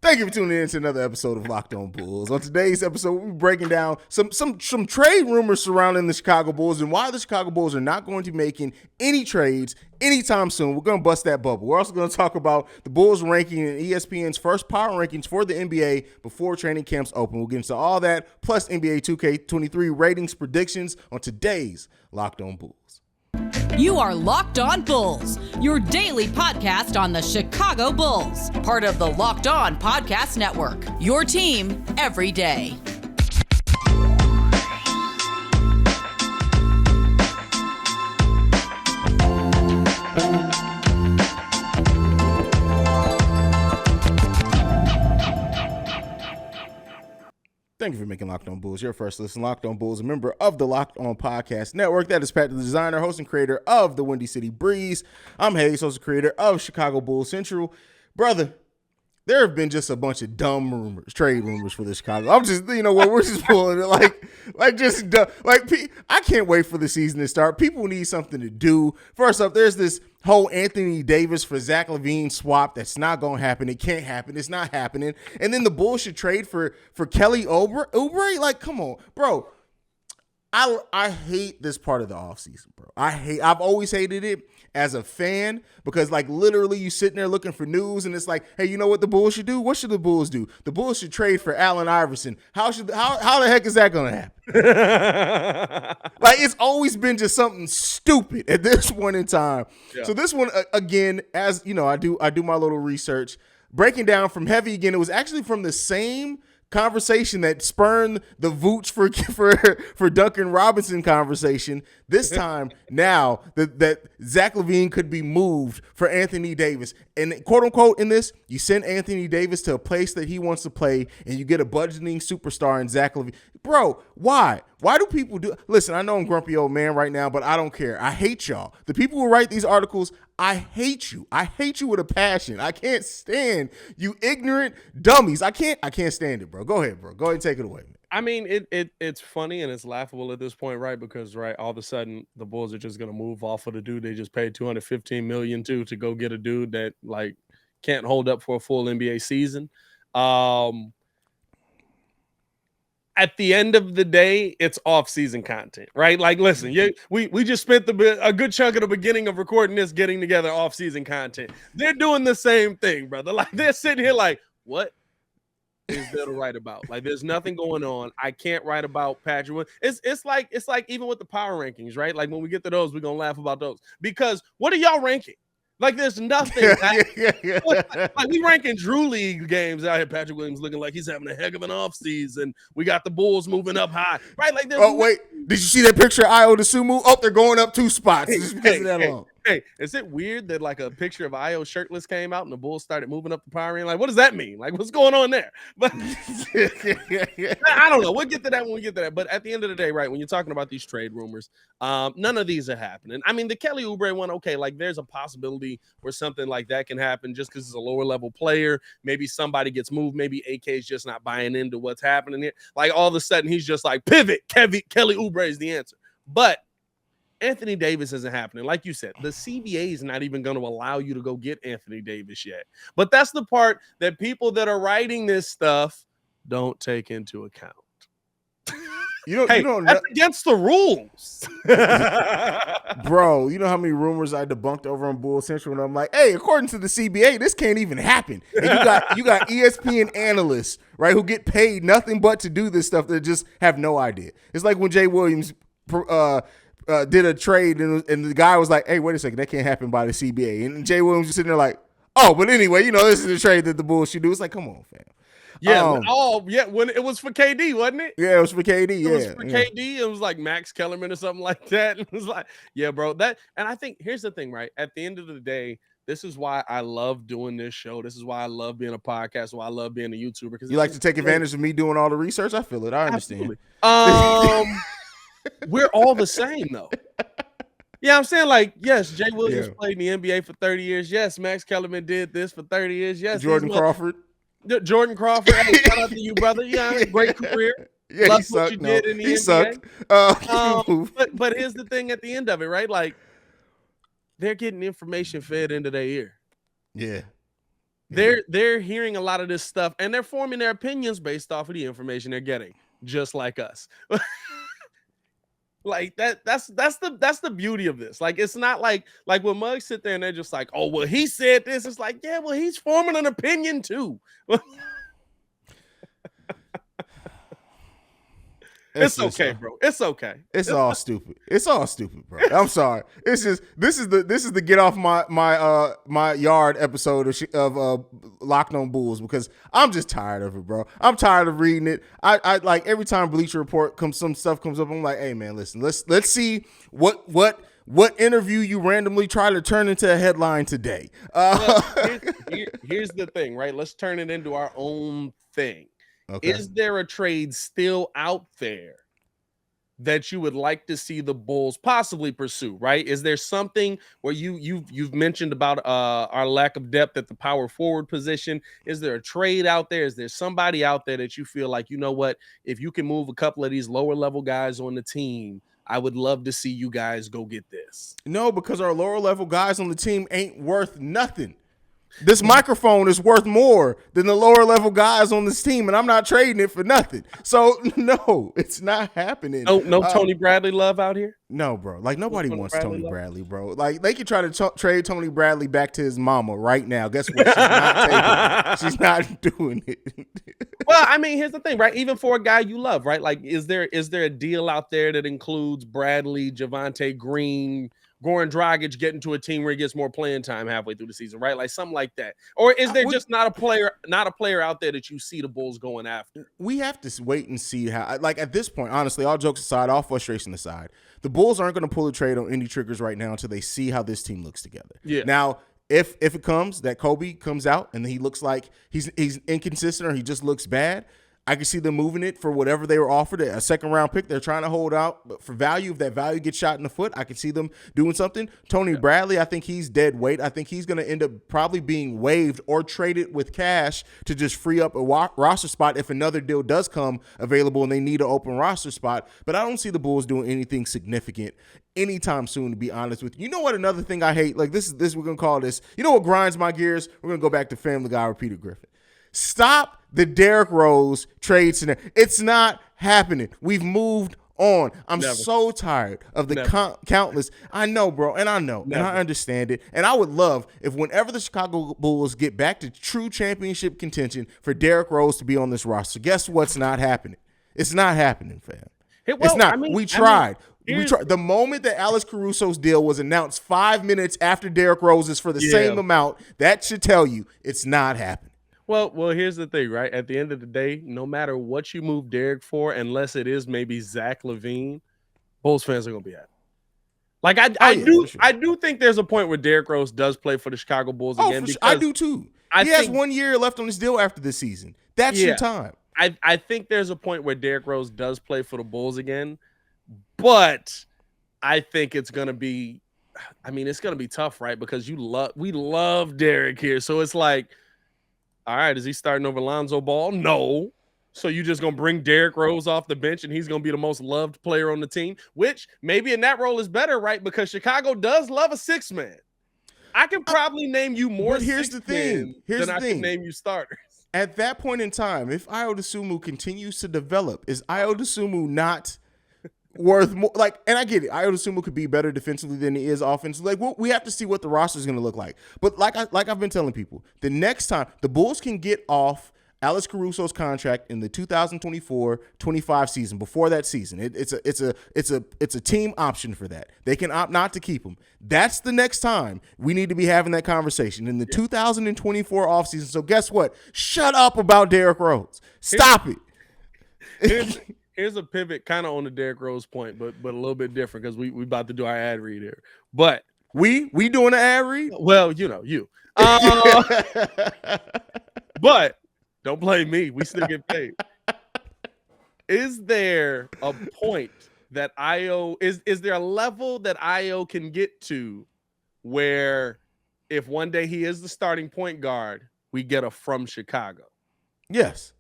Thank you for tuning in to another episode of Locked On Bulls. On today's episode, we'll be breaking down some trade rumors surrounding the Chicago Bulls and why the Chicago Bulls are not going to be making any trades anytime soon. We're going to bust that bubble. We're also going to talk about the Bulls ranking in ESPN's first power rankings for the NBA before training camps open. We'll get into all that, plus NBA 2K23 ratings predictions on today's Locked On Bulls. You are Locked On Bulls, your daily podcast on the Chicago Bulls, part of the Locked On Podcast Network, your team every day. Thank you for making Locked On Bulls your first listen. Locked On Bulls, a member of the Locked On Podcast Network. That is Pat, the designer, host, and creator of the Windy City Breeze. I'm Haize, host and creator of Chicago Bulls Central. Brother, there have been just a bunch of dumb rumors, trade rumors for the Chicago. I'm just, we're just pulling it I can't wait for the season to start. People need something to do. First up, there's this whole Anthony Davis for Zach LaVine swap that's not going to happen. It can't happen. It's not happening. And then the Bulls should trade for Kelly Oubre. Like, come on, bro. I hate this part of the offseason, bro. I've always hated it as a fan because, like, literally you sitting there looking for news and it's like, hey, you know what the Bulls should do? What should the Bulls do? The Bulls should trade for Allen Iverson. How the heck is that going to happen? Like, it's always been just something stupid at this point in time. Yeah. So this one, again, as you know, I do my little research, breaking down from heavy again. It was actually from the same conversation that spurned the Vooch for Duncan Robinson conversation. This time now that Zach LaVine could be moved for Anthony Davis. And quote unquote in this, you send Anthony Davis to a place that he wants to play and you get a budgeting superstar in Zach LaVine. Bro, why? Why do people do? Listen, I know I'm grumpy old man right now, but I don't care. I hate y'all. The people who write these articles, I hate you. I hate you with a passion. I can't stand you ignorant dummies. I can't stand it, bro. Go ahead, bro. Go ahead and take it away, man. I mean, it's funny and it's laughable at this point, right? Because, right, all of a sudden the Bulls are just going to move off of the dude they just paid $215 million to go get a dude that, like, can't hold up for a full NBA season. At the end of the day, it's off-season content, right? Like, listen, we just spent a good chunk of the beginning of recording this getting together off-season content. They're doing the same thing, brother. Like, they're sitting here like, what is there to write about? Like, there's nothing going on. I can't write about Patrick. It's like even with the power rankings, right? Like, when we get to those, we're going to laugh about those. Because what are y'all ranking? Like, there's nothing. Like, we ranking Drew League games out here. Patrick Williams looking like he's having a heck of an offseason. We got the Bulls moving up high. Right? Like, wait. Did you see that picture of Io DeSumo? Oh, they're going up 2 spots just because of that alone. Hey, is it weird that, like, a picture of Io shirtless came out and the Bulls started moving up the power ranking? Like, what does that mean? Like, what's going on there? But I don't know. We'll get to that when we get to that. But at the end of the day, right, when you're talking about these trade rumors, none of these are happening. I mean, the Kelly Oubre one, okay, like, there's a possibility where something like that can happen just because it's a lower level player. Maybe somebody gets moved. Maybe AK is just not buying into what's happening here. Like, all of a sudden, he's just like, pivot. Kelly Oubre is the answer. But Anthony Davis isn't happening. Like you said, the CBA is not even going to allow you to go get Anthony Davis yet. But that's the part that people that are writing this stuff don't take into account. That's against the rules. Bro, you know how many rumors I debunked over on Bull Central, and I'm like, hey, according to the CBA, this can't even happen. And you got ESPN analysts, right, who get paid nothing but to do this stuff that just have no idea. It's like when Jay Williams did a trade and the guy was like, hey, wait a second, that can't happen by the CBA. And Jay Williams was sitting there like, oh, but anyway, this is the trade that the Bulls should do. It's like, come on, fam. Yeah. When it was for KD, wasn't it? Yeah, it was for KD. It was for KD. It was like Max Kellerman or something like that. It was like, yeah, bro. And I think here's the thing, right? At the end of the day, this is why I love doing this show. This is why I love being a podcast. Why I love being a YouTuber. Because you like to take advantage of me doing all the research. I feel it. I understand. We're all the same, though. Yeah, I'm saying, like, yes, Jay Williams played in the NBA for 30 years. Yes, Max Kellerman did this for 30 years. Yes, Jordan Crawford. Hey, shout out to you, brother. Yeah, great career. Yeah, love he sucked. what you did in the NBA. Sucked. But here's the thing at the end of it, right? Like, they're getting information fed into their ear. Yeah. They're hearing a lot of this stuff, and they're forming their opinions based off of the information they're getting, just like us. Like that's the beauty of this. Like, it's not like when mugs sit there and they're just like, oh, well, he said this. It's like, yeah, well, he's forming an opinion too. It's okay, bro. It's okay. It's all stupid. It's all stupid, bro. I'm sorry. It's just this is the get off my yard episode of Locked On Bulls, because I'm just tired of it, bro. I'm tired of reading it. I like every time Bleacher Report some stuff comes up, I'm like, hey man, listen, let's see what interview you randomly try to turn into a headline today. Here's the thing, right? Let's turn it into our own thing. Okay. Is there a trade still out there that you would like to see the Bulls possibly pursue, right? Is there something where you've mentioned about our lack of depth at the power forward position? Is there a trade out there? Is there somebody out there that you feel like, you know what, if you can move a couple of these lower level guys on the team, I would love to see you guys go get this? No, because our lower level guys on the team ain't worth nothing. This microphone is worth more than the lower level guys on this team, and I'm not trading it for nothing. So no, it's not happening. No Tony Bradley love out here? No, bro. Like, nobody wants Tony Bradley, bro. Like, they could try to trade Tony Bradley back to his mama right now. Guess what? She's not taking it. She's not doing it. Well, I mean, here's the thing, right? Even for a guy you love, right? Like, is there a deal out there that includes Bradley, Javonte Green, Goran Dragic getting to a team where he gets more playing time halfway through the season, right? Like something like that. Or is there just not a player out there that you see the Bulls going after? We have to wait and see how, like, at this point, honestly, all jokes aside, all frustration aside, the Bulls aren't going to pull a trade on any triggers right now until they see how this team looks together. Yeah. Now, if it comes that Kobe comes out and he looks like he's inconsistent or he just looks bad, I can see them moving it for whatever they were offered, a second round pick. They're trying to hold out, but for value, if that value gets shot in the foot, I can see them doing something. Tony Bradley, I think he's dead weight. I think he's going to end up probably being waived or traded with cash to just free up a roster spot if another deal does come available and they need an open roster spot. But I don't see the Bulls doing anything significant anytime soon, to be honest with you. You know what? Another thing I hate, like this we're going to call this, you know what grinds my gears? We're going to go back to Family Guy or Peter Griffin. Stop the Derrick Rose trade scenario. It's not happening. We've moved on. I'm so tired of the countless. I know, bro, and I know, and I understand it. And I would love if whenever the Chicago Bulls get back to true championship contention for Derrick Rose to be on this roster. Guess what's not happening? It's not happening, fam. It's not. We tried. We tried. The moment that Alex Caruso's deal was announced 5 minutes after Derrick Rose's for the same amount, that should tell you it's not happening. Well, here's the thing, right? At the end of the day, no matter what you move Derrick for, unless it is maybe Zach LaVine, Bulls fans are gonna be happy. Like I do think there's a point where Derrick Rose does play for the Chicago Bulls again. Because I do too. He has 1 year left on his deal after this season. That's your time. I think there's a point where Derrick Rose does play for the Bulls again, but I think it's gonna be, it's gonna be tough, right? Because we love Derrick here, so it's like, all right, is he starting over Lonzo Ball? No. So you just going to bring Derrick Rose off the bench and he's going to be the most loved player on the team, which maybe in that role is better, right? Because Chicago does love a six-man. I can probably name you more here's the thing. than I can name you starters. At that point in time, if Ayo Dosunmu continues to develop, is Ayo Dosunmu not worth more? Like, and I get it. Ayo Dosunmu could be better defensively than he is offensively. Like, we have to see what the roster is going to look like. But like I've been telling people, the next time the Bulls can get off Alex Caruso's contract in the 2024-25 season, before that season, it's a team option for that. They can opt not to keep him. That's the next time we need to be having that conversation in the 2024 offseason. So guess what? Shut up about Derrick Rose. Stop it. Here's a pivot kind of on the Derrick Rose point, but a little bit different because we about to do our ad read here. But we doing an ad read? Well, you. But don't blame me. We still get paid. Is there a point that Ayo is there a level that Ayo can get to where if one day he is the starting point guard, we get a from Chicago? Yes.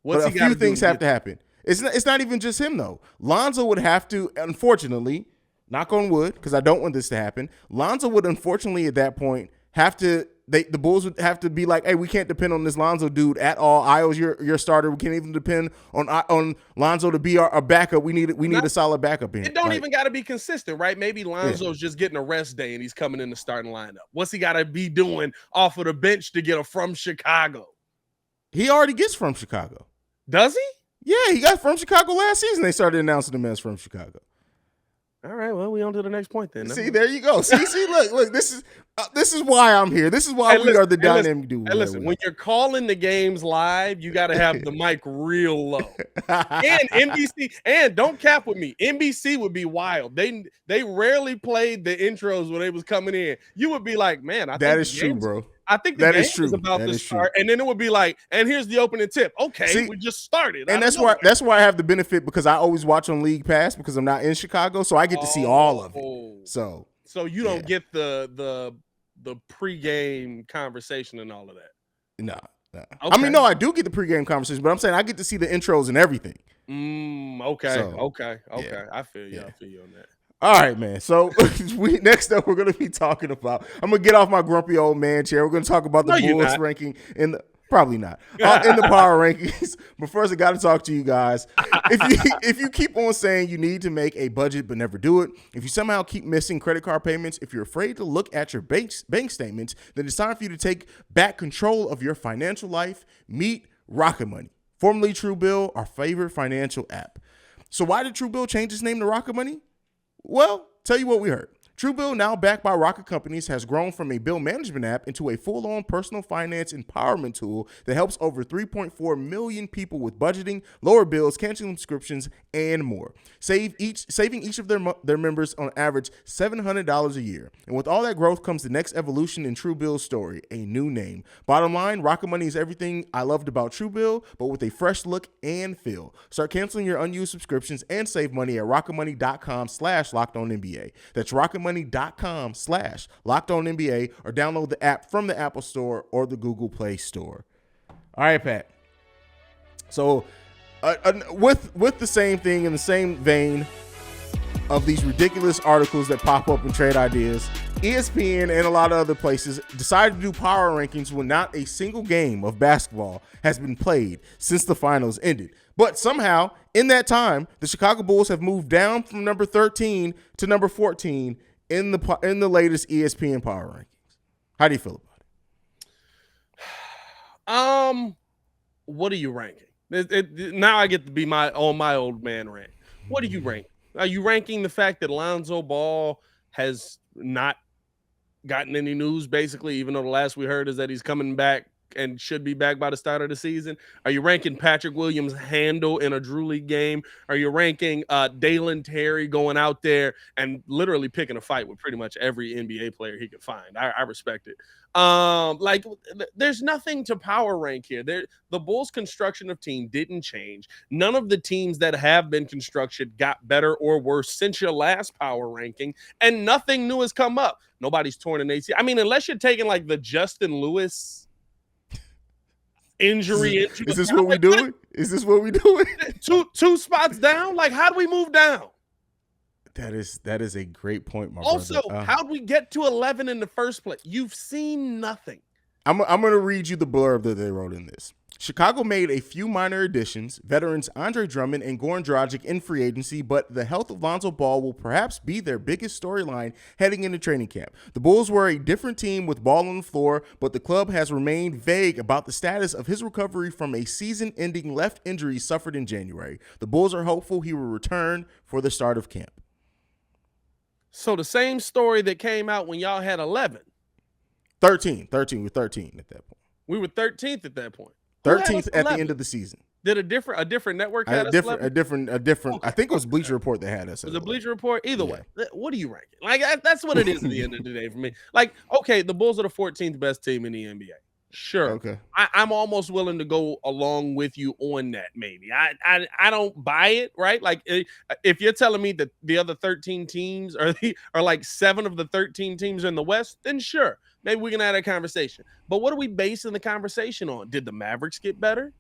But a few things have to happen. It's not even just him, though. Lonzo would have to, unfortunately, knock on wood, because I don't want this to happen, Lonzo would unfortunately at that point have to the Bulls would have to be like, hey, we can't depend on this Lonzo dude at all. Io's your starter. We can't even depend on Lonzo to be our backup. We need a solid backup in. It don't even got to be consistent, right? Maybe Lonzo's just getting a rest day and he's coming in the starting lineup. What's he got to be doing off of the bench to get a from Chicago? He already gets from Chicago. Does he? Yeah, he got from Chicago last season. They started announcing him as from Chicago. All right, well, we on to the next point then. See, there you go. See, look. This is why I'm here. This is why we are the dynamic duo. Hey, listen, when you're calling the games live, you got to have the mic real low. And NBC, and don't cap with me. NBC would be wild. They rarely played the intros when they was coming in. You would be like, man, that is true, bro. I think the game is about to start, and then it would be like, and here's the opening tip. Okay, see, we just started, and that's why I have the benefit because I always watch on League Pass because I'm not in Chicago, so I get to see all of it. So you don't get the pregame conversation and all of that. No. Okay. I mean, no, I do get the pregame conversation, but I'm saying I get to see the intros and everything. Okay. Yeah. I feel you. I feel you on that. All right, man. So next up, we're going to be talking about. I'm going to get off my grumpy old man chair. We're going to talk about the Bulls ranking in the. Probably not in the power rankings. But first, I got to talk to you guys. If you keep on saying you need to make a budget but never do it, if you somehow keep missing credit card payments, if you're afraid to look at your bank statements, then it's time for you to take back control of your financial life. Meet Rocket Money, formerly Truebill, our favorite financial app. So why did Truebill change its name to Rocket Money? Well, tell you what we heard. Truebill, now backed by Rocket Companies, has grown from a bill management app into a full-on personal finance empowerment tool that helps over 3.4 million people with budgeting, lower bills, canceling subscriptions, and more. Saving each of their members on average $700 a year. And with all that growth comes the next evolution in Truebill's story, a new name. Bottom line, Rocket Money is everything I loved about Truebill, but with a fresh look and feel. Start canceling your unused subscriptions and save money at rocketmoney.com/LockedOnNBA. That's rocketmoney.com/LockedOnNBA, or download the app from the Apple Store or the Google Play Store. All right, Pat. So with the same thing in the same vein of these ridiculous articles that pop up in Trade Ideas, ESPN and a lot of other places decided to do power rankings when not a single game of basketball has been played since the finals ended. But somehow, in that time, the Chicago Bulls have moved down from number 13 to number 14 in the latest ESPN Power Rankings. How do you feel about it? What are you ranking? Now I get to be my old man rant. What are you ranking? Are you ranking the fact that Lonzo Ball has not gotten any news, basically, even though the last we heard is that he's coming back and should be back by the start of the season? Are you ranking Patrick Williams' handle in a Drew League game? Are you ranking Dalen Terry going out there and literally picking a fight with pretty much every NBA player he could find? I respect it. There's nothing to power rank here. The Bulls' construction of team didn't change. None of the teams that have been constructed got better or worse since your last power ranking, and nothing new has come up. Nobody's torn an ACL. I mean, unless you're taking like the Justin Lewis injury. Is this what we doing? Is this what we doing? Two spots down? Like, how do we move down? That is a great point, my also, brother. How'd we get to 11 in the first place? You've seen nothing. I'm going to read you the blurb that they wrote in this. Chicago made a few minor additions, veterans Andre Drummond and Goran Dragic in free agency, but the health of Lonzo Ball will perhaps be their biggest storyline heading into training camp. The Bulls were a different team with Ball on the floor, but the club has remained vague about the status of his recovery from a season-ending left injury suffered in January. The Bulls are hopeful he will return for the start of camp. So the same story that came out when y'all had 11. 13. We're 13 at that point. We were 13th at that point. 13th at the end of the season. Did a different network had us a different. Okay. I think it was Bleacher Report that had us. Was it Bleacher Report? Either way, what are you ranking? Like, that's what it is at the end of the day for me. Like, okay, the Bulls are the 14th best team in the NBA. Sure. Okay. I'm almost willing to go along with you on that. Maybe I don't buy it. Right. Like, if you're telling me that the other 13 teams are like 7 of the 13 teams in the West, then sure, maybe we can have a conversation. But what are we basing the conversation on? Did the Mavericks get better?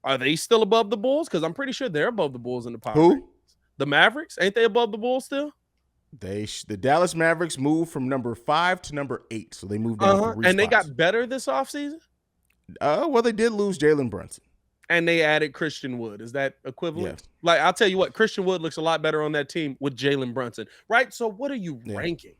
Are they still above the Bulls? Because I'm pretty sure they're above the Bulls in the power. Who? Rankings. The Mavericks? Ain't they above the Bulls still? The Dallas Mavericks moved from number 5 to number 8, so they moved down 3 And they spots. got better this offseason? Well, they did lose Jalen Brunson. And they added Christian Wood. Is that equivalent? Yeah. Like, I'll tell you what, Christian Wood looks a lot better on that team with Jalen Brunson, right? So what are you ranking?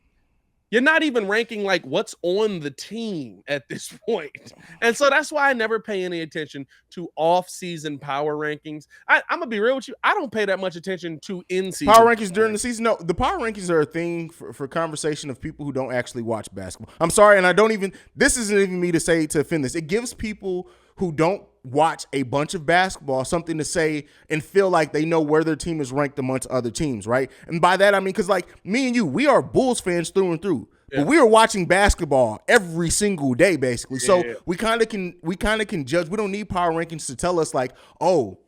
You're not even ranking like what's on the team at this point. And so that's why I never pay any attention to off-season power rankings. I'm going to be real with you. I don't pay that much attention to in-season power rankings during the season. No, the power rankings are a thing for conversation of people who don't actually watch basketball. I'm sorry, and this isn't even me to say to offend this. It gives people who don't watch a bunch of basketball something to say and feel like they know where their team is ranked amongst other teams, right? And by that I mean, because like me and you, we are Bulls fans through and through, but we are watching basketball every single day basically. So we kind of can judge. We don't need power rankings to tell us like, oh,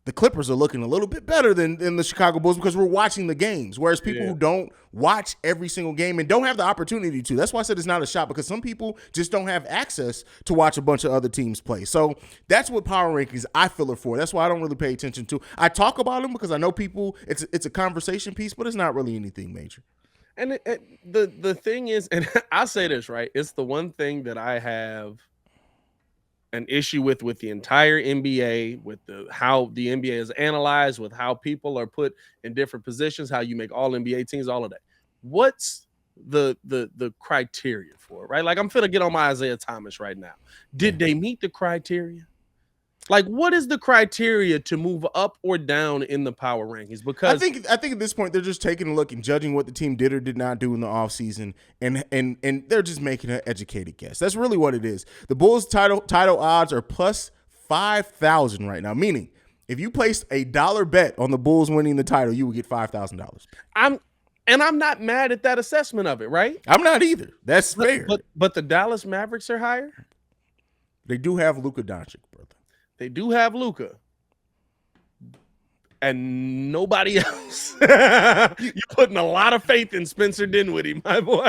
the Clippers are looking a little bit better than the Chicago Bulls because we're watching the games. Whereas people who don't watch every single game and don't have the opportunity to, that's why I said it's not a shot, because some people just don't have access to watch a bunch of other teams play. So that's what power rankings I feel are for. That's why I don't really pay attention to. I talk about them because I know people, it's a conversation piece, but it's not really anything major. And the thing is, and I'll say this, right? It's the one thing that I have an issue with the entire NBA, with how the NBA is analyzed, with how people are put in different positions, how you make all NBA teams, all of that. What's the criteria for it, right? Like, I'm finna get on my Isaiah Thomas right now. Did they meet the criteria? Like, what is the criteria to move up or down in the power rankings? Because I think at this point they're just taking a look and judging what the team did or did not do in the offseason, and they're just making an educated guess. That's really what it is. The Bulls title odds are plus 5,000 right now, meaning if you placed a dollar bet on the Bulls winning the title, you would get $5,000. I'm not mad at that assessment of it, right? I'm not either. That's fair. But the Dallas Mavericks are higher. They do have Luka Doncic, brother. They do have Luka. And nobody else. You're putting a lot of faith in Spencer Dinwiddie, my boy.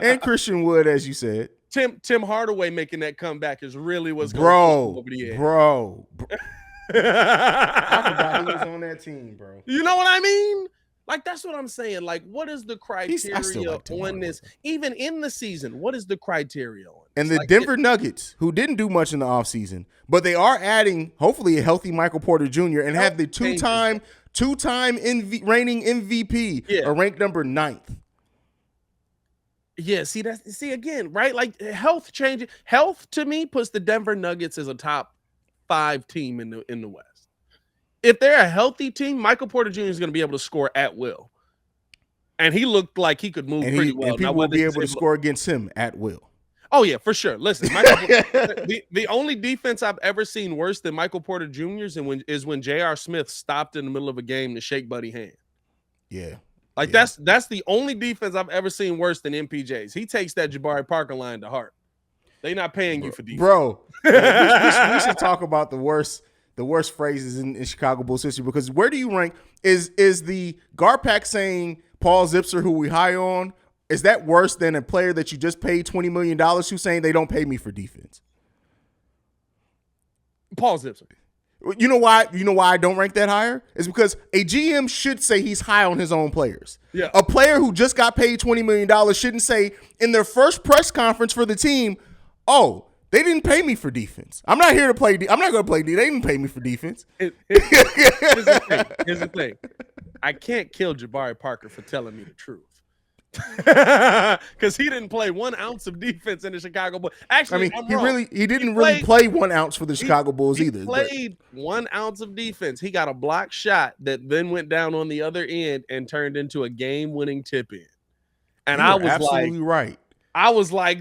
And Christian Wood, as you said. Tim Hardaway making that comeback is really what's going on over the edge. Bro. I forgot he was on that team, bro. You know what I mean? Like, that's what I'm saying. Like, what is the criteria on this? Even in the season, what is the criteria on this? And the Denver Nuggets, who didn't do much in the offseason, but they are adding, hopefully, a healthy Michael Porter Jr. and have the two-time reigning MVP, are ranked number 9th. Yeah, see again, right? Like, health to me puts the Denver Nuggets as a top 5 team in the West. If they're a healthy team, Michael Porter Jr. is going to be able to score at will. And he looked like he could move pretty well. And people will be able to score against him at will. Oh, yeah, for sure. Listen, the only defense I've ever seen worse than Michael Porter Jr.'s is when J.R. Smith stopped in the middle of a game to shake Buddy's hand. Yeah. Like, that's the only defense I've ever seen worse than MPJ's. He takes that Jabari Parker line to heart. They're not paying you for defense. Bro, we should talk about the worst phrases in Chicago Bulls history, because where do you rank? Is the Garpack saying Paul Zipser, who we high on, is that worse than a player that you just paid $20 million who's saying they don't pay me for defense? Paul Zipser. You know why I don't rank that higher? It's because a GM should say he's high on his own players. Yeah. A player who just got paid $20 million shouldn't say in their first press conference for the team, oh, they didn't pay me for defense. I'm not here to play. I'm not going to play D. They didn't pay me for defense. Here's the thing. I can't kill Jabari Parker for telling me the truth. Because he didn't play 1 ounce of defense in the Chicago Bulls. Actually, he didn't really play 1 ounce for the Chicago Bulls either. He played 1 ounce of defense. He got a block shot that then went down on the other end and turned into a game-winning tip-in. And I was absolutely right. I was like,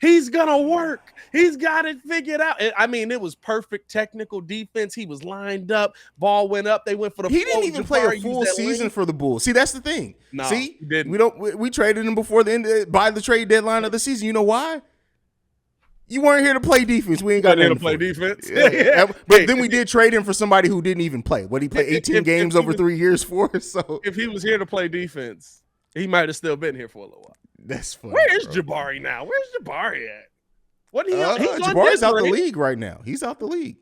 he's going to work. He's got it figured out. I mean, it was perfect technical defense. He was lined up. Ball went up. They went for the He didn't even play a full season for the Bulls. See, that's the thing. No, see, he didn't. We traded him before by the trade deadline of the season. You know why? You weren't here to play defense. We ain't got nothing to play defense. Yeah. But then we did trade him for somebody who didn't even play. What, he played 18 games over 3 years for? So if he was here to play defense, he might have still been here for a little while. That's funny. Where's Jabari now? Where's Jabari at? What he's Jabari's out the league right now. He's out the league.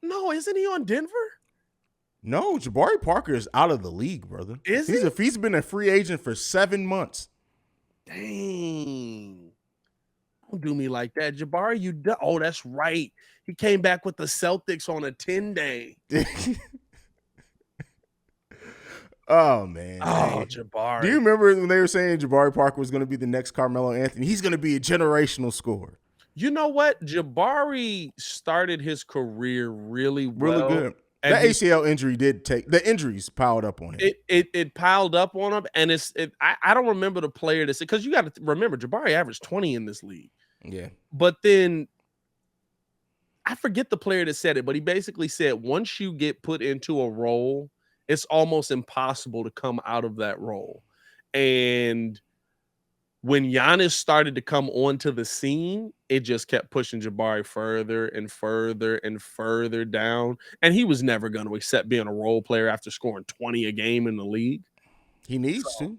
No, isn't he on Denver? No, Jabari Parker is out of the league, brother. Is he? He's been a free agent for 7 months. Dang. Don't do me like that. Jabari, oh, that's right. He came back with the Celtics on a 10-day. Oh, man. Oh, Hey. Jabari. Do you remember when they were saying Jabari Parker was going to be the next Carmelo Anthony? He's going to be a generational scorer. You know what? Jabari started his career really well. Really good. That ACL injury the injuries piled up on him. It piled up on him, and I don't remember the player that said, because you got to remember Jabari averaged 20 in this league. Yeah. But then I forget the player that said it, but he basically said once you get put into a role, it's almost impossible to come out of that role. And when Giannis started to come onto the scene, it just kept pushing Jabari further and further and further down. And he was never going to accept being a role player after scoring 20 a game in the league. He needs to.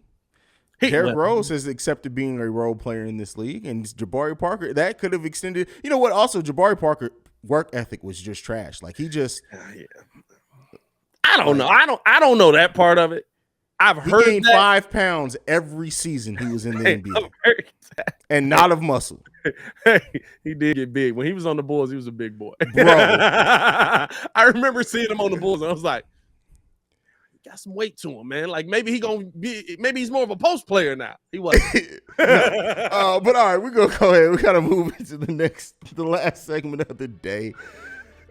Derrick Rose has accepted being a role player in this league, and Jabari Parker, that could have extended. You know what? Also, Jabari Parker work ethic was just trash. Like, he just I don't know. I don't know that part of it. I've heard he gained 5 pounds every season he was in the NBA, and not of muscle. Hey, he did get big when he was on the Bulls. He was a big boy, bro. I remember seeing him on the Bulls, and I was like, he got some weight to him, man. Like maybe he's more of a post player now. He wasn't. But all right, we're gonna go ahead. We gotta move into the last segment of the day.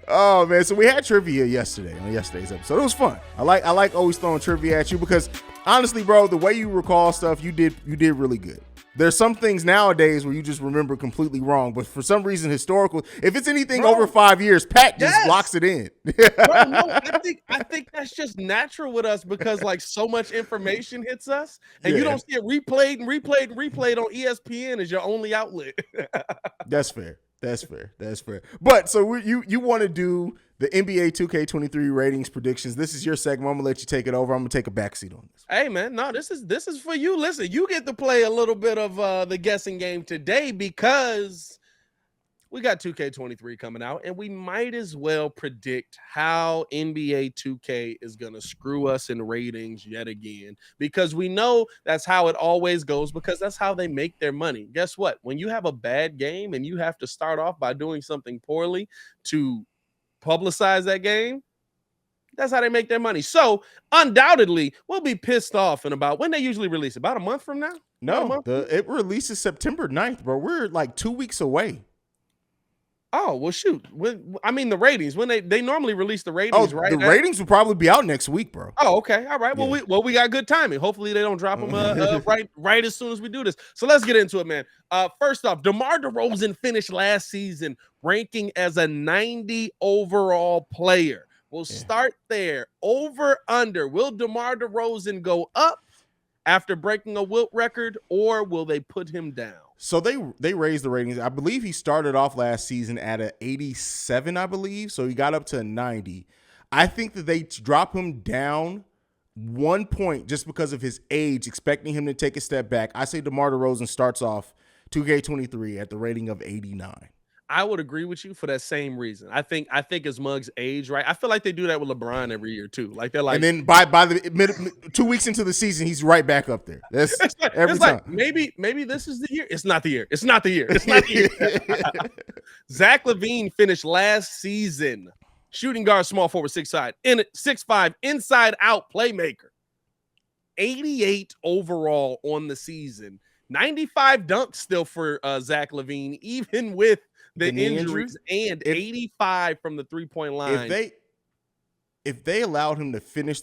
Oh man, so we had trivia yesterday on yesterday's episode. It was fun. I like always throwing trivia at you because honestly, bro, the way you recall stuff, you did really good. There's some things nowadays where you just remember completely wrong, but for some reason, historical, if it's anything over 5 years, Pat just locks it in. Bro, no, I think that's just natural with us because like so much information hits us, and you don't see it replayed on ESPN as your only outlet. That's fair. But so you want to do the NBA 2K23 ratings predictions. This is your segment. I'm gonna let you take it over. I'm gonna take a backseat on this. Hey man, no, this is for you. Listen, you get to play a little bit of the guessing game today because we got 2K23 coming out, and we might as well predict how NBA 2K is going to screw us in ratings yet again, because we know that's how it always goes, because that's how they make their money. Guess what? When you have a bad game and you have to start off by doing something poorly to publicize that game, that's how they make their money. So undoubtedly, we'll be pissed off in about, when they usually release, about a month from now? No, it releases September 9th, bro. We're like 2 weeks away. Oh, well, shoot. The ratings, when they normally release the ratings, right? The ratings will probably be out next week, bro. Oh, okay. All right. Well, we got good timing. Hopefully they don't drop them right as soon as we do this. So let's get into it, man. First off, DeMar DeRozan finished last season ranking as a 90 overall player. We'll start there. Over, under. Will DeMar DeRozan go up after breaking a Wilt record, or will they put him down? So they raised the ratings. I believe he started off last season at an 87, I believe. So he got up to a 90. I think that they drop him down 1 point just because of his age, expecting him to take a step back. I say DeMar DeRozan starts off 2K23 at the rating of 89. I would agree with you for that same reason. I think as Muggs age, right? I feel like they do that with LeBron every year too. Like they're like, and then by the 2 weeks into the season, he's right back up there. That's every time. Like, maybe this is the year. It's not the year. It's not the year. Zach LaVine finished last season shooting guard, small forward, 6'5", inside out playmaker. 88 overall on the season. 95 dunks still for Zach LaVine, even with the injuries, and 85 from the 3-point line. If they allowed him to finish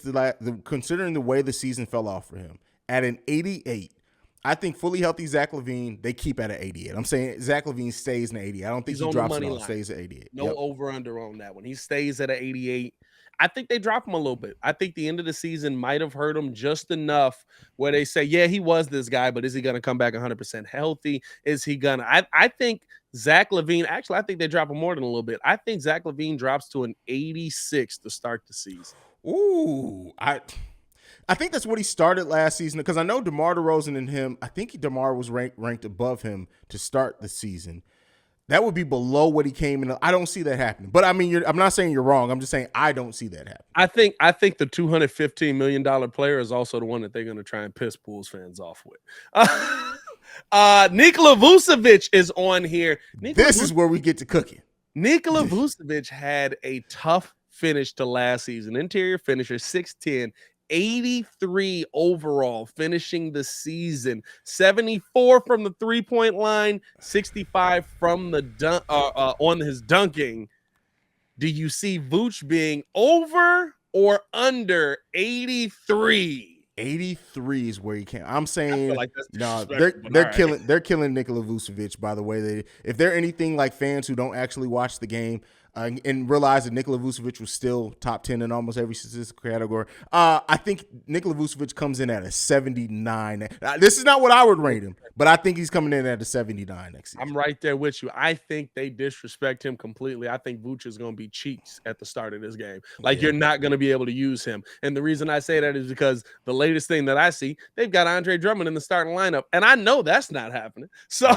considering the way the season fell off for him at an 88, I think fully healthy Zach LaVine, they keep at an 88. I'm saying Zach LaVine stays in 88. I don't think he drops it all. Stays at 88. No over under on that one. He stays at an 88. I think they drop him a little bit. I think the end of the season might have hurt him just enough where they say, yeah, he was this guy, but is he going to come back 100% healthy? Is he going to? I think Zach LaVine, actually, I think they drop him more than a little bit. I think Zach LaVine drops to an 86 to start the season. Ooh, I think that's what he started last season, because I know DeMar DeRozan and him, I think DeMar was ranked above him to start the season. That would be below what he came in. I don't see that happening. But I mean, I'm not saying you're wrong. I'm just saying I don't see that happening. I think the $215 million player is also the one that they're going to try and piss Bulls fans off with. Nikola Vucevic is on here. This is where we get to cooking. Nikola Vucevic had a tough finish to last season. Interior finisher, 6'10", 83 overall, finishing the season. 74 from the three-point line, 65 from the on his dunking. Do you see Vooch being over or under 83? 83 is where he can. I'm saying like no. They're killing Nikola Vucevic. By the way, if they're anything like fans who don't actually watch the game and realize that Nikola Vucevic was still top 10 in almost every statistical category, I think Nikola Vucevic comes in at a 79. This is not what I would rate him, but I think he's coming in at a 79 next season. I'm right there with you. I think they disrespect him completely. I think Vooch is going to be cheeks at the start of this game. You're not going to be able to use him. And the reason I say that is because the latest thing that I see, they've got Andre Drummond in the starting lineup, and I know that's not happening. So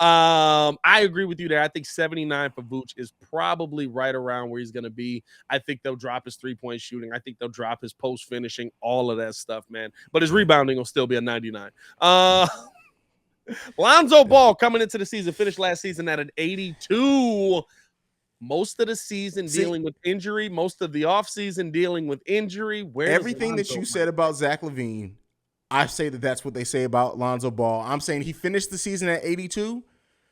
I agree with you there. I think 79 for Vooch is probably right around where he's going to be. I think they'll drop his three-point shooting. I think they'll drop his post finishing, all of that stuff, man. But his rebounding will still be a 99. Lonzo Ball coming into the season, finished last season at an 82. Most of the season dealing with injury, most of the offseason dealing with injury. Everything that you said about Zach LaVine, I say that that's what they say about Lonzo Ball. I'm saying he finished the season at 82.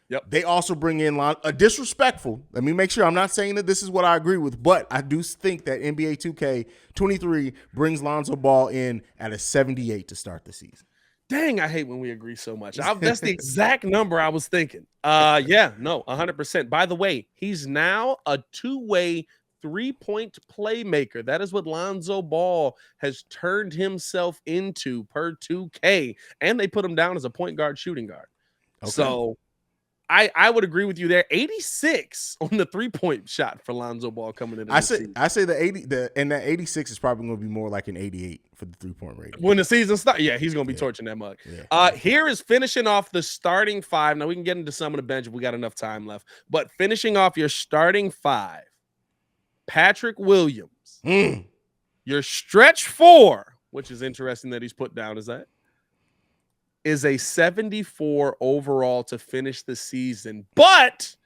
Yep. They also bring in a disrespectful. Let me make sure I'm not saying that this is what I agree with, but I do think that NBA 2K23 brings Lonzo Ball in at a 78 to start the season. Dang, I hate when we agree so much. That's the exact number I was thinking. 100%. By the way, he's now a two-way three-point playmaker. That is what Lonzo Ball has turned himself into per 2K, and they put him down as a point guard, shooting guard. Okay. So I would agree with you there. 86 on the three-point shot for Lonzo Ball coming in. I say that 86 is probably going to be more like an 88 for the three-point rating. When the season starts, he's going to be torching that mug. Yeah. Here is finishing off the starting five. Now we can get into some of the bench if we got enough time left. But finishing off your starting five, Patrick Williams. Your stretch four, which is interesting that he's put down as that, is a 74 overall to finish the season, but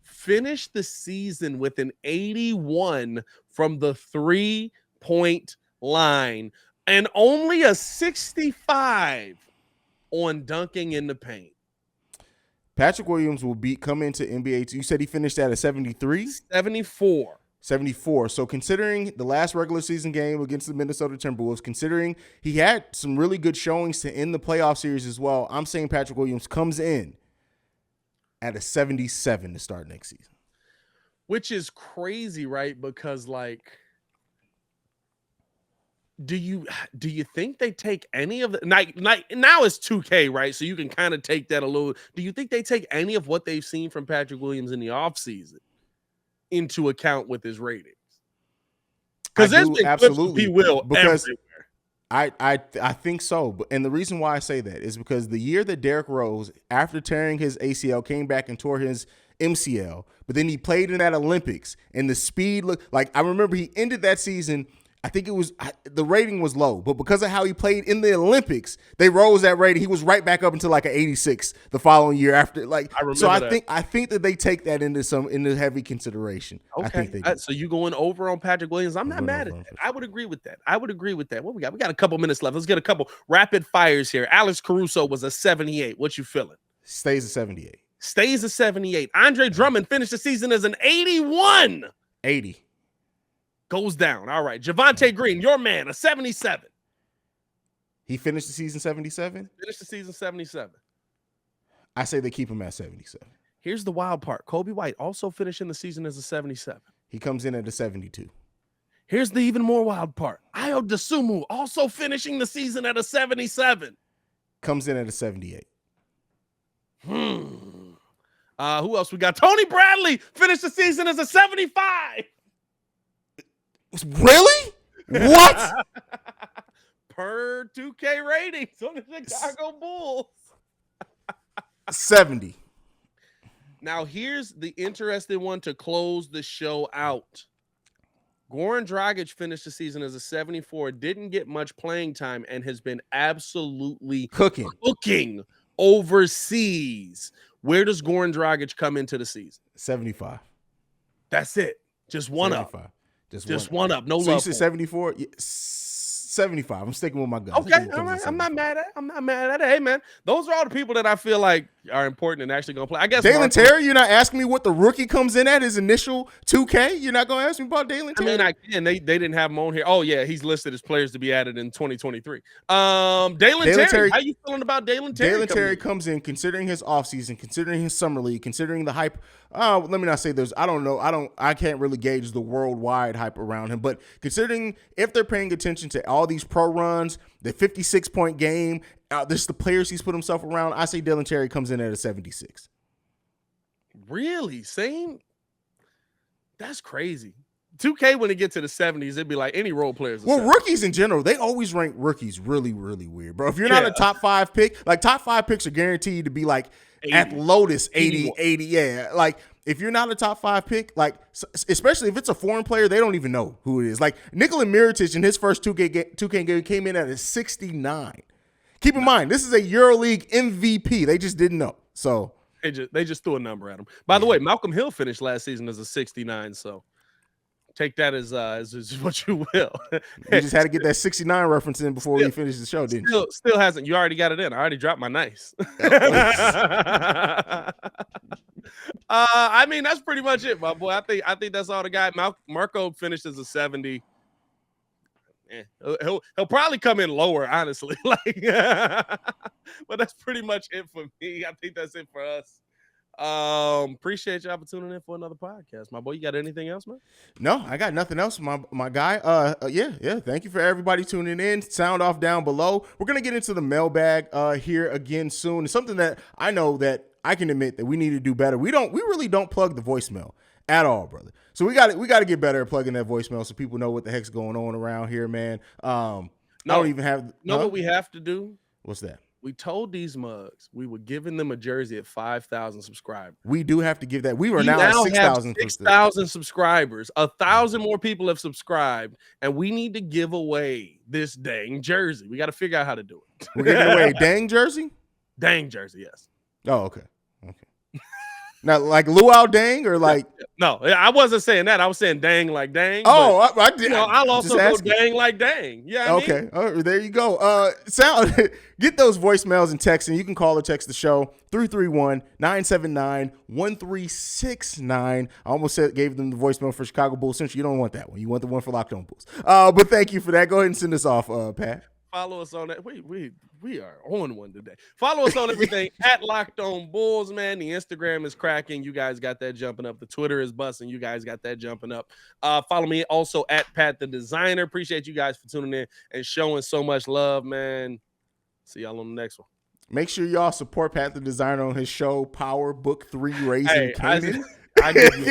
finish the season with an 81 from the three-point line and only a 65 on dunking in the paint. Patrick Williams will come into NBA. You said he finished at a 73? 74. So considering the last regular season game against the Minnesota Timberwolves, considering he had some really good showings to end the playoff series as well, I'm saying Patrick Williams comes in at a 77 to start next season. Which is crazy, right? Because do you think they take any of the now it's 2K, right? So you can kind of take that a little. Do you think they take any of what they've seen from Patrick Williams in the offseason into account with his ratings? Because there's been absolutely he will because everywhere. I think so. And the reason why I say that is because the year that Derrick Rose, after tearing his ACL, came back and tore his MCL, but then he played in that Olympics and the speed looked like, I remember he ended that season, I think it was, the rating was low, but because of how he played in the Olympics, they rose that rating. He was right back up into like an 86 the following year after. I think that they take that into heavy consideration. Okay. I think they do. So you going over on Patrick Williams? I'm not mad at that. I would agree with that. What we got? We got a couple minutes left. Let's get a couple rapid fires here. Alex Caruso was a 78. What you feeling? Stays a 78. Stays a 78. Andre Drummond finished the season as an 81. 80. Goes down. All right. Javonte Green, your man, a 77. He finished the season 77? Finished the season 77. I say they keep him at 77. Here's the wild part. Kobe White also finishing the season as a 77. He comes in at a 72. Here's the even more wild part. Ayo Dosunmu also finishing the season at a 77. Comes in at a 78. Who else we got? Tony Bradley finished the season as a 75. Really? What? Per 2K ratings on the Chicago Bulls. 70. Now, here's the interesting one to close the show out. Goran Dragic finished the season as a 74, didn't get much playing time, and has been absolutely cooking overseas. Where does Goran Dragic come into the season? 75. That's it. Just one 75. Up. Just one up. No so love. So you said 74? Yeah, 75. I'm sticking with my guns. Okay, all right. I'm not mad at it. Hey, man, those are all the people that I feel like are important and actually going to play. I guess Dalen Terry, you're not asking me what the rookie comes in at his initial 2K? You're not going to ask me about Dalen Terry? I mean, I can. They didn't have him on here. Oh, yeah, he's listed as players to be added in 2023. Dalen Terry, how you feeling about Dalen Terry? Dalen Terry comes in considering his offseason, considering his summer league, considering the hype. Let me not say there's, I don't know. I can't really gauge the worldwide hype around him, but considering if they're paying attention to all these pro runs, the 56-point game, this the players he's put himself around, I say Dalen Terry comes in at a 76. Really? Same? That's crazy. 2K, when it gets to the 70s, it'd be like any role players. Well, rookies in general, they always rank rookies really, really weird, bro. If you're not a top 5 pick, like top 5 picks are guaranteed to be like 80, at Lotus 80, 80. Yeah. Like if you're not a top 5 pick, like especially if it's a foreign player, they don't even know who it is. Like Nikola Mirotic in his first 2K game came in at a 69. Keep in mind, this is a EuroLeague MVP. They just didn't know. So they just threw a number at him. By the way, Malcolm Hill finished last season as a 69. So take that as what you will. You just had to get that 69 reference in before we finish the show, didn't you? Still hasn't. You already got it in. I already dropped my nice. I mean, that's pretty much it, my boy. I think that's all the guy. Marco finished as a 70. He'll probably come in lower, honestly. But that's pretty much it for me. I think that's it for us. Appreciate y'all for tuning in for another podcast, my boy. You got anything else, man? No, I got nothing else, my guy. Yeah. Thank you for everybody tuning in. Sound off down below. We're gonna get into the mailbag here again soon. It's something that I know that I can admit that we need to do better. We really don't plug the voicemail at all, brother. So we got to get better at plugging that voicemail so people know what the heck's going on around here, man. I don't even have. What we have to do? What's that? We told these mugs we were giving them a jersey at 5,000 subscribers. We do have to give that. We now at 6,000. 6,000 subscribers. 1,000 more people have subscribed, and we need to give away this dang jersey. We got to figure out how to do it. We're giving away a dang jersey? Dang jersey, yes. Oh, okay. Now, like luau dang or like? No, I wasn't saying that. I was saying dang like dang. Oh, I did. I'll also go dang like dang. Yeah. Okay. There you go. Get those voicemails and texts, and you can call or text the show 331-979-1369. I almost gave them the voicemail for Chicago Bulls. Since you don't want that one, you want the one for Locked On Bulls. But thank you for that. Go ahead and send us off, Pat. Follow us on that. We are on one today. Follow us on everything at Locked On Bulls, man. The Instagram is cracking. You guys got that jumping up. The Twitter is busting. You guys got that jumping up. Follow me also at Pat the Designer. Appreciate you guys for tuning in and showing so much love, man. See y'all on the next one. Make sure y'all support Pat the Designer on his show, Power Book 3 Raising Canaan. I give you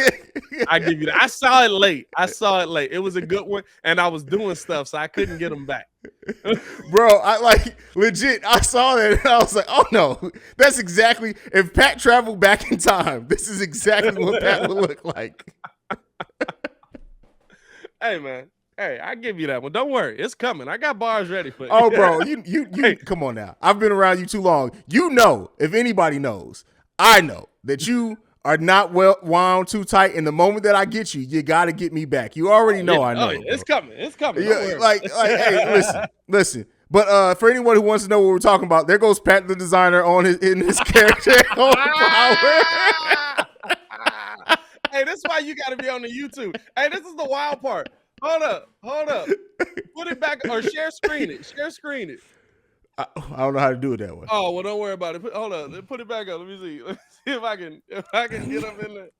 that. I saw it late. It was a good one, and I was doing stuff, so I couldn't get them back. Bro, I saw that, and I was like, oh, no. That's exactly, if Pat traveled back in time, this is exactly what Pat would look like. Hey, man. Hey, I give you that one. Don't worry. It's coming. I got bars ready for you. Oh, bro, you come on now. I've been around you too long. You know, if anybody knows, I know that you are not wound too tight. And the moment that I get you got to get me back. You already know I know. It's coming. It's coming. Yeah, hey, listen. But for anyone who wants to know what we're talking about, there goes Pat the Designer in his character on Power. Hey, this is why you got to be on the YouTube. Hey, this is the wild part. Hold up. Put it back or share screen it. I don't know how to do it that way. Oh, well, don't worry about it. Hold on. Put it back up. Let me see. Let's see if I can get up in there.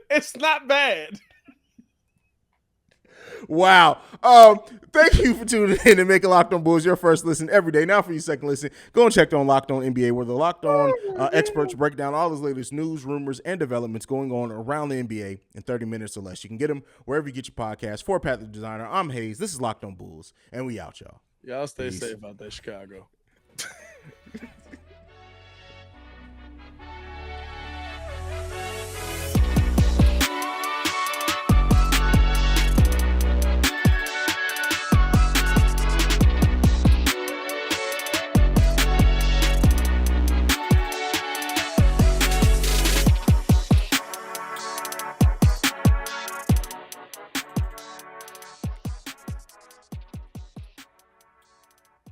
It's not bad. Wow. Thank you for tuning in and making Locked On Bulls your first listen every day. Now for your second listen, go and check on Locked On NBA, where the Locked On experts break down all the latest news, rumors, and developments going on around the NBA in 30 minutes or less. You can get them wherever you get your podcast. For Pat the Designer, I'm Haize. This is Locked On Bulls, and we out, y'all. Y'all stay safe out there, Chicago.